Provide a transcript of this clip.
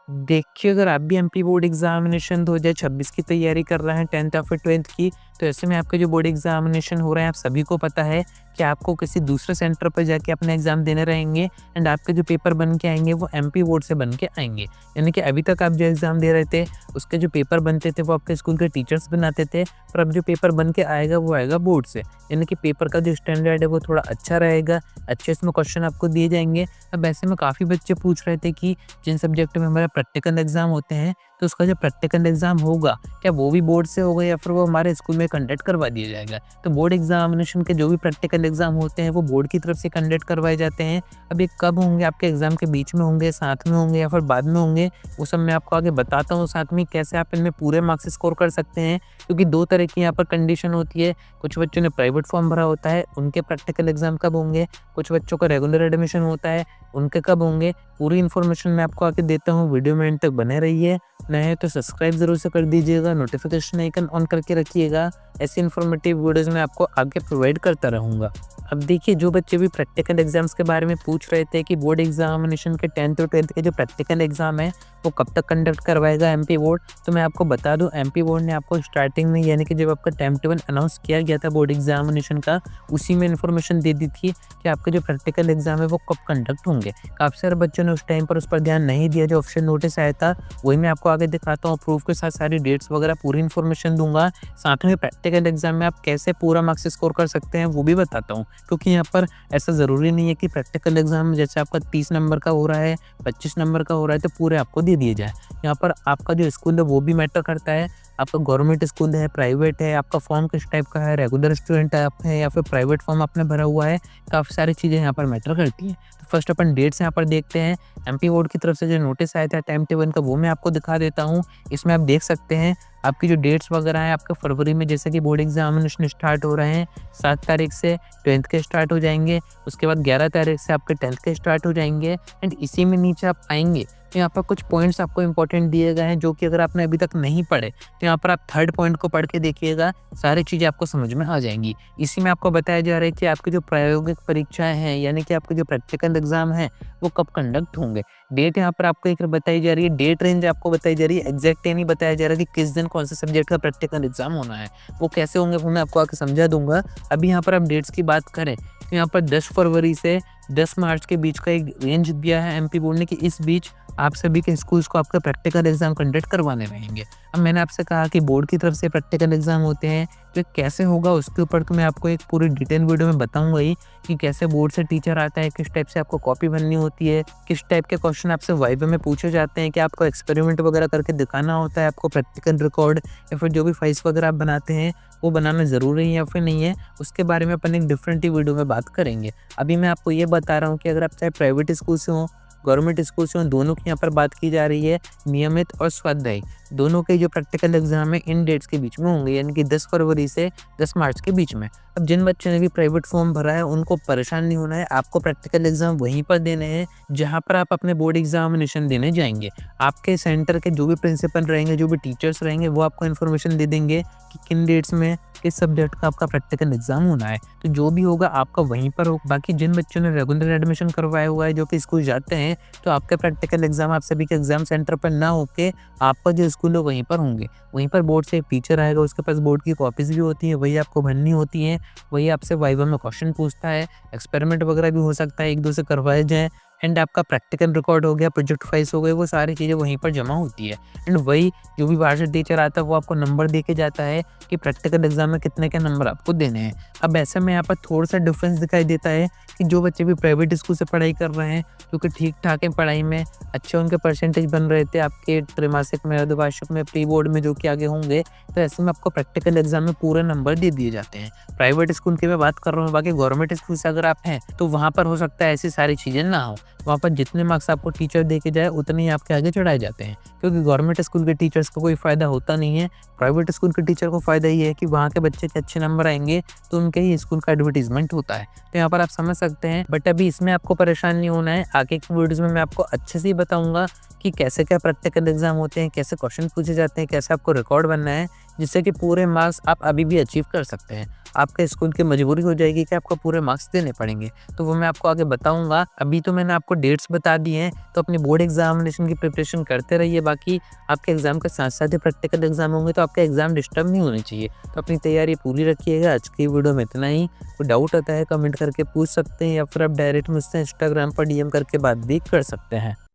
देखिए, अगर आप भी एमपी बोर्ड एग्ज़ामिनेशन 2026 की तैयारी कर रहे हैं 10th या फिर 12th की, तो ऐसे में आपके जो बोर्ड एग्ज़ामिनेशन हो रहे हैं, आप सभी को पता है कि आपको किसी दूसरे सेंटर पर जाके अपना एग्ज़ाम देने रहेंगे एंड आपके जो पेपर बन के आएँगे, वो एमपी बोर्ड से बन के आएँगे। यानी कि अभी तक आप जो एग्ज़ाम दे रहे थे, उसके जो पेपर बनते थे, वो आपके स्कूल के टीचर्स बनाते थे, पर अब जो पेपर बन के आएगा, वो आएगा बोर्ड से। यानी कि पेपर का जो स्टैंडर्ड है, वो थोड़ा अच्छा रहेगा, अच्छे इसमें क्वेश्चन आपको दिए जाएँगे। अब ऐसे में काफ़ी बच्चे पूछ रहे थे कि जिन सब्जेक्ट में हमारा प्रैक्टिकल एग्ज़ाम होते हैं, तो उसका जो प्रैक्टिकल एग्ज़ाम होगा, क्या वो भी बोर्ड से होगा या फिर वो हमारे स्कूल में कंडक्ट करवा दिया जाएगा? तो बोर्ड एग्ज़ामिनेशन के जो भी प्रैक्टिकल एग्ज़ाम होते हैं, वो बोर्ड की तरफ से कंडक्ट करवाए जाते हैं। अब ये कब होंगे, आपके एग्ज़ाम के बीच में होंगे, साथ में होंगे या फिर बाद में होंगे, वो सब मैं आपको आगे बताता हूँ। साथ में कैसे आप इनमें पूरे मार्क्स स्कोर कर सकते हैं, क्योंकि 2 तरह की यहाँ पर कंडीशन होती है। कुछ बच्चों ने प्राइवेट फॉर्म भरा होता है, उनके प्रैक्टिकल एग्ज़ाम कब होंगे? कुछ बच्चों का रेगुलर एडमिशन होता है, उनके कब होंगे? पूरी इन्फॉर्मेशन मैं आपको आगे देता हूँ, वीडियो में एंड तक बने रहिए। नए हैं तो सब्सक्राइब ज़रूर से कर दीजिएगा, नोटिफिकेशन आइकन ऑन करके रखिएगा। ऐसी इन्फॉर्मेटिव वीडियोज़ मैं आपको आगे प्रोवाइड करता रहूँगा। अब देखिए, जो बच्चे भी प्रैक्टिकल एग्ज़ाम्स के बारे में पूछ रहे थे कि बोर्ड एग्ज़ामिनेशन के 10th और 12th के जो प्रैक्टिकल एग्ज़ाम है, वो कब तक कंडक्ट करवाएगा एमपी बोर्ड, तो मैं आपको बता दूँ, एमपी बोर्ड ने आपको स्टार्टिंग में, यानी कि जब आपका टाइम टेबल अनाउंस किया गया था बोर्ड एग्ज़ामिनेशन का, उसी में इन्फॉर्मेशन दे दी थी कि आपके जो प्रैक्टिकल एग्ज़ाम है, वो कब कंडक्ट होंगे। काफ़ी सारे बच्चों ने उस टाइम पर उस पर ध्यान नहीं दिया। जो ऑप्शन नोटिस आया था, वही मैं आपको आगे दिखाता हूँ, प्रूफ के साथ सारी डेट्स वगैरह पूरी इन्फॉर्मेशन दूँगा। साथ में प्रैक्टिकल एग्ज़ाम में आप कैसे पूरा मार्क्स स्कोर कर सकते हैं, वो भी बताता हूँ। क्योंकि यहाँ पर ऐसा ज़रूरी नहीं है कि प्रैक्टिकल एग्ज़ाम जैसे आपका 30 नंबर का हो रहा है, 25 नंबर का हो रहा है, तो पूरे आपको दे दिए जाएँ। यहाँ पर आपका जो स्कूल है, वो भी मैटर करता है। आपका गवर्नमेंट स्कूल है, प्राइवेट है, आपका फॉर्म किस टाइप का है, रेगुलर स्टूडेंट है आप हैं या फिर प्राइवेट फॉर्म आपने भरा हुआ है, काफ़ी सारी चीज़ें यहाँ पर मैटर करती हैं। तो फर्स्ट अपन डेट्स यहाँ पर देखते हैं। एमपी बोर्ड की तरफ से जो नोटिस आया था टाइम टेबल का, वो मैं आपको दिखा देता हूँ। इसमें आप देख सकते हैं आपकी जो डेट्स वगैरह हैं, आपके फरवरी में जैसे कि बोर्ड एग्ज़ामिनेशन स्टार्ट हो रहे हैं, 7 तारीख से 12th के स्टार्ट हो जाएँगे, उसके बाद 11 तारीख से आपके 10th के स्टार्ट हो जाएँगे एंड इसी में नीचे आप आएँगे, तो यहाँ पर कुछ पॉइंट्स आपको इंपॉर्टेंट दिए गए हैं, जो कि अगर आपने अभी तक नहीं पढ़े, तो यहाँ पर आप थर्ड पॉइंट को पढ़ के देखिएगा, सारी चीज़ें आपको समझ में आ जाएँगी। इसी में आपको बताया जा रहा है कि आपकी जो प्रायोगिक परीक्षाएँ हैं, यानी कि आपके जो प्रैक्टिकल एग्ज़ाम हैं, वो कब कंडक्ट होंगे। डेट यहाँ पर आपको एक बताई जा रही है, डेट रेंज आपको बताई जा रही है, एग्जैक्ट ये नहीं बताया जा रहा कि किस दिन कौन से सब्जेक्ट का प्रैक्टिकल एग्ज़ाम होना है। वो कैसे होंगे, वो मैं आपको आगे समझा दूँगा। अभी यहाँ पर आप डेट्स की बात करें, तो यहाँ पर 10 फरवरी से 10 मार्च के बीच का एक रेंज दिया है एमपी बोर्ड ने कि इस बीच आप सभी के स्कूल्स को आपका प्रैक्टिकल एग्ज़ाम कंडक्ट करवाने रहेंगे। अब मैंने आपसे कहा कि बोर्ड की तरफ से प्रैक्टिकल एग्ज़ाम होते हैं, तो ये कैसे होगा उसके ऊपर तो मैं आपको एक पूरी डिटेल वीडियो में बताऊँगा ही, कि कैसे बोर्ड से टीचर आता है, किस टाइप से आपको कॉपी बननी होती है, किस टाइप के क्वेश्चन आपसे वाइवा में पूछे जाते हैं, कि आपको एक्सपेरिमेंट वगैरह करके दिखाना होता है, आपको प्रैक्टिकल रिकॉर्ड या फिर जो भी फाइल्स वगैरह आप बनाते हैं, वो बनाना ज़रूरी है या फिर नहीं है, उसके बारे में अपन एक डिफरेंट ही वीडियो में बात करेंगे। अभी मैं आपको ये बता रहा हूँ कि अगर आप चाहे प्राइवेट स्कूल से हों, गवर्नमेंट स्कूल से हों, दोनों की यहाँ पर बात की जा रही है। नियमित और स्वाध्यायी दोनों के जो प्रैक्टिकल एग्ज़ाम है, इन डेट्स के बीच में होंगे, यानी कि 10 फरवरी से 10 मार्च के बीच में। अब जिन बच्चों ने भी प्राइवेट फॉर्म भरा है, उनको परेशान नहीं होना है, आपको प्रैक्टिकल एग्ज़ाम वहीं पर देने हैं जहाँ पर आप अपने बोर्ड एग्ज़ामिनेशन देने जाएँगे। आपके सेंटर के जो भी प्रिंसिपल रहेंगे, जो भी टीचर्स रहेंगे, वो आपको इन्फॉर्मेशन दे देंगे कि किन डेट्स में किस सब्जेक्ट का आपका प्रैक्टिकल एग्ज़ाम होना है। तो जो भी होगा आपका वहीं पर हो। बाकी जिन बच्चों ने रेगुलर एडमिशन करवाया हुआ है, जो कि स्कूल जाते हैं, तो आपके प्रैक्टिकल एग्ज़ाम आप सभी के एग्ज़ाम सेंटर पर ना होके आपका जो स्कूल है वहीं पर होंगे। वहीं पर बोर्ड से एक टीचर आएगा, उसके पास बोर्ड की कॉपीज़ भी होती हैं, वही आपको भरनी होती हैं, वही आपसे वाइवा में क्वेश्चन पूछता है, एक्सपेरिमेंट वगैरह भी हो सकता है, 1-2 से करवाए जाएँ एंड आपका प्रैक्टिकल रिकॉर्ड हो गया, प्रोजेक्ट फाइल्स हो गए, वो सारी चीज़ें वहीं पर जमा होती है। एंड वही जो भी बाहर से टीचर आता है, वो आपको नंबर दे के जाता है कि प्रैक्टिकल एग्ज़ाम में कितने के नंबर आपको देने हैं। अब ऐसे में यहाँ पर थोड़ा-सा डिफरेंस दिखाई देता है कि जो बच्चे भी प्राइवेट स्कूल से पढ़ाई कर रहे हैं, क्योंकि ठीक-ठाक है पढ़ाई में, अच्छे उनके परसेंटेज बन रहे थे आपके त्रैमासिक में, अर्धवार्षिक में, प्री बोर्ड में जो कि आगे होंगे, तो ऐसे में आपको प्रैक्टिकल एग्ज़ाम में पूरे नंबर दे दिए जाते हैं। प्राइवेट स्कूल की मैं बात कर रहा हूँ, बाकी गवर्नमेंट स्कूल से अगर आप हैं, तो वहाँ पर हो सकता है ऐसी सारी चीज़ें ना हो। वहाँ पर जितने मार्क्स आपको टीचर दे के जाए, उतने ही आपके आगे चढ़ाए जाते हैं, क्योंकि गवर्नमेंट स्कूल के टीचर्स को कोई फ़ायदा होता नहीं है। प्राइवेट स्कूल के टीचर को फ़ायदा ये है कि वहाँ के बच्चे के अच्छे नंबर आएँगे, तो उनके ही स्कूल का एडवर्टाइज़मेंट होता है। तो यहाँ पर आप समझ सकते हैं, बट अभी इसमें आपको परेशान नहीं होना है। आगे की वीडियोज़ में मैं आपको अच्छे से ही बताऊँगा कि कैसे क्या प्रैक्टिकल एग्ज़ाम होते हैं, कैसे क्वेश्चन पूछे जाते हैं, कैसे आपको रिकॉर्ड बनना है। जिससे कि पूरे मार्क्स आप अभी भी अचीव कर सकते हैं। आपके स्कूल की मजबूरी हो जाएगी कि आपको पूरे मार्क्स देने पड़ेंगे, तो वो मैं आपको आगे बताऊँगा। अभी तो मैंने आपको डेट्स बता दी हैं, तो अपनी बोर्ड एग्ज़ामिनेशन की प्रिपरेशन करते रहिए। बाकी आपके एग्ज़ाम के साथ-साथ ही प्रैक्टिकल एग्ज़ाम होंगे, तो आपका एग्ज़ाम डिस्टर्ब नहीं होने चाहिए। तो अपनी तैयारी पूरी रखिएगा। आज की वीडियो में इतना ही। कोई डाउट आता है कमेंट करके पूछ सकते हैं, या फिर आप डायरेक्ट मुझसे इंस्टाग्राम पर डीएम करके बात भी कर सकते हैं।